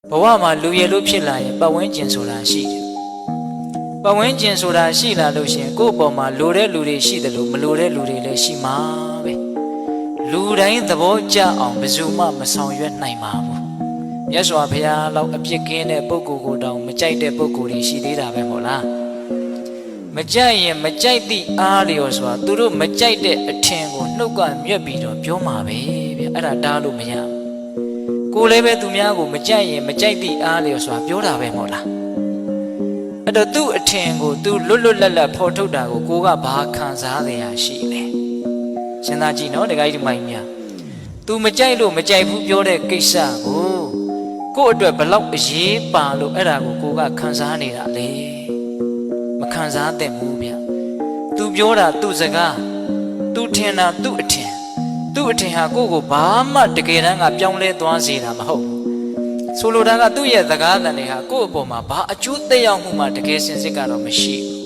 ဘဝမှာလူရည်လို့ဖြစ်လာရင်ပတ်ဝန်းကျင်ဆိုတာရှိတယ်ပတ်ဝန်းကျင်ဆိုတာရှိလာလို့ရှင်ကိုယ့်ပေါ်မှာလိုတဲ့လူတွေရှိတယ်လို့မလိုတဲ့လူတွေလည်းရှိမှာပဲလူတိုင်းသဘောကျအောင်ဘယ်သူမှမဆောင်ရွက်နိုင်ပါဘူးမြတ်စွာဘုရားလောက်အပြစ်ကင်းတဲ့ပုဂ္ဂိုလ်ကိုတောင်မကြိုက်တဲ့ပုဂ္ဂိုလ်တွေရှိသေးတာပဲမဟုတ်လားမကြိုက်ရင်မကြိုက်သည့်အားလျော်စွာသူတို့မကြိုက်တဲ့အထင်ကိုနှုတ်ကမြက်ပြီးတော့ပြောမှာပဲဗျအဲ့ဒါတားလို့မရကိုလည်းပဲသူများကိုမကြိုက်ရင်မကြိုက်သည့်အားလျော်စွာပြောတာပဲမဟုတ်လားအဲ့တော့သူ့အထင်ကိုသူလွတ်လွတ်လပ်လပ်ဖော်ထုတ်တာကိုကိုကဘာခံစားရရှိလဲစဉ်းစားကြည့်နော်တခါကြီးဒီမိုင်းများသူမကြိုက်လို့မကြိုက်ဘူးပြောတဲ့ကိစ္စကိုအတွက်ဘလောက်အရေးပါလို့အဲ့ဒါကိုကခံစားနေတာလေမခံစားသင့်ဘူးဗျသူပြောတာသူ့စကားသူထင်တာသူ့အထင်ဟာကိုဘာမှတကယ်တမ်းကပြောင်းလဲသွားစေတာမဟုတ်ဘူးဆိုလိုတာကသူ့ရဲ့စကားသံတွေဟာကိုယ့်အပေါ်မှာဘာအကျိုးသက်ရောက်မှုမှတကယ်စင်စစ်ကတော့မရှိဘူး